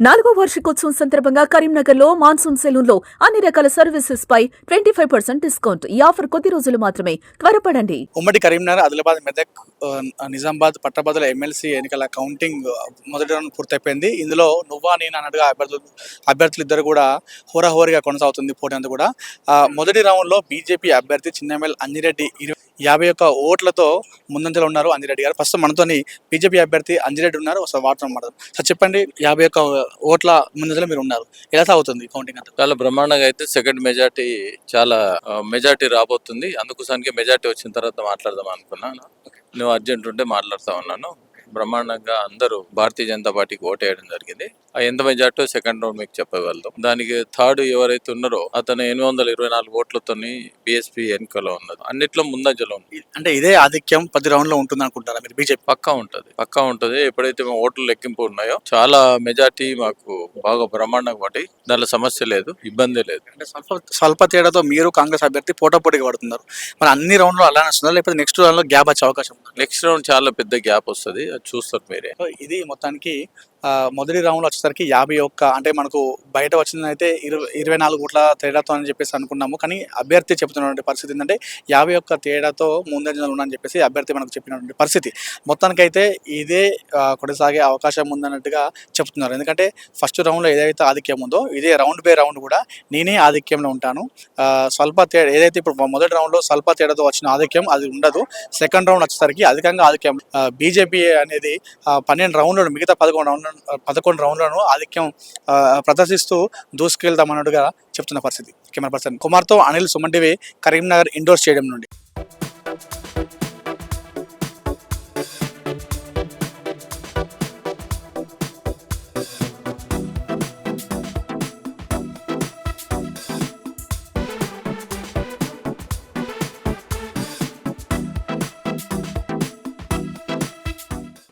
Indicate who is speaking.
Speaker 1: 4వ వార్షికోత్సవం సందర్భంగా కరీంనగర్లో మాన్సూన్ సెలూన్లో అన్ని రకాల సర్వీసెస్ పై 25% డిస్కౌంట్. ఈ ఆఫర్ కొద్ది రోజులు మాత్రమే. త్వరపడండి.
Speaker 2: ఉమ్మడి కరీంనగర్, ఆదిలాబాద్, మెదక్, నిజామాబాద్, పట్టభద్రుల ఎమ్మెల్సీ ఎన్నికల కౌంటింగ్ మొదటి రౌండ్ పూర్తయిపోయింది. ఇందులో నువ్వా నేను అన్నట్టుగా అభ్యర్థులు ఇద్దరు కూడా హోరాహోరీగా కొనసాగుతుంది పోటీ అంతా కూడా. మొదటి రౌండ్లో బీజేపీ అభ్యర్థి చిన్నెమ్మెల్ అంజిరెడ్డి 51 ఓట్లతో ముందంజలో ఉన్నారు. అంజిరెడ్డి గారు ప్రస్తుతం మనతోని బీజేపీ అభ్యర్థి అంజిరెడ్డి ఉన్నారు. ఒకసారి వాటర్ మాట్లాడదాం. సార్ చెప్పండి, 51 ఓట్ల ముందంజలో మీరు ఉన్నారు, ఎలా సాగుతుంది కౌంటింగ్ అంతా?
Speaker 3: చాలా బ్రహ్మాండంగా అయితే సెకండ్ మెజార్టీ చాలా మెజార్టీ రాబోతుంది. అందుకోసానికి మెజార్టీ వచ్చిన తర్వాత మాట్లాడదాం అనుకున్నాను. నువ్వు అర్జెంట్ ఉంటే మాట్లాడుతా ఉన్నాను. బ్రహ్మాండంగా అందరూ భారతీయ జనతా పార్టీకి ఓటేయడం జరిగింది. ఎంత మెజార్టీ సెకండ్ రౌండ్ మీకు చెప్పగలుగుతాం. దానికి థర్డ్ ఎవరైతే ఉన్నారో అతను 824 ఓట్లతో బీఎస్పీ ఎన్నికలో ఉన్నది. అన్నిట్లో ముందంజలో ఉంది.
Speaker 2: అంటే ఇదే ఆధిక్యం 10 రౌండ్ లో ఉంటుంది అనుకుంటారా మీరు? బీజేపీ
Speaker 3: పక్కా ఉంటది. ఎప్పుడైతే మేము ఓట్లు లెక్కింపు ఉన్నాయో చాలా మెజార్టీ మాకు బాగా బ్రహ్మాండంగా పడ్డాయి. దానిలో సమస్య లేదు, ఇబ్బంది లేదు.
Speaker 2: అంటే స్వల్ప తేడాతో మీరు కాంగ్రెస్ అభ్యర్థి పోటాపోటీగా పడుతున్నారు. మరి అన్ని రౌండ్ లో అలానే వస్తుందా, లేకపోతే నెక్స్ట్ రౌండ్ లో గ్యాప్ వచ్చే అవకాశం ఉందా?
Speaker 3: నెక్స్ట్ రౌండ్ చాలా పెద్ద గ్యాప్ వస్తుంది, అది చూస్తారు మీరే.
Speaker 2: ఇది మొత్తానికి మొదటి రౌండ్ లో వచ్చేసరికి 51, అంటే మనకు బయట వచ్చిందైతే 24 ఓట్ల తేడాతో అని చెప్పేసి అనుకున్నాము. కానీ అభ్యర్థి చెప్తున్నటువంటి పరిస్థితి ఏంటంటే 51 తేడాతో ముందంజలో ఉన్నారని చెప్పేసి అభ్యర్థి మనకు చెప్పినటువంటి పరిస్థితి. మొత్తానికైతే ఇదే కొనసాగే అవకాశం ఉందన్నట్టుగా చెప్తున్నారు. ఎందుకంటే ఫస్ట్ రౌండ్లో ఏదైతే ఆధిక్యం ఉందో ఇదే రౌండ్ బై రౌండ్ కూడా నేనే ఆధిక్యంలో ఉంటాను. స్వల్ప తేడా ఏదైతే ఇప్పుడు మొదటి రౌండ్లో స్వల్ప తేడాతో వచ్చిన ఆధిక్యం అది ఉండదు. సెకండ్ రౌండ్ వచ్చేసరికి అధికంగా ఆధిక్యం బీజేపీ అనేది 12 రౌండ్లను మిగతా 11 రౌండ్లను ఆధిక్యం ప్రదర్శిస్తూ దూసుకెళ్తామన్నట్టుగా చెప్తున్న పరిస్థితి. కెమెరా పర్సన్ కుమార్తో Anil, Suman TV, Karimnagar indoor stadium నుండి.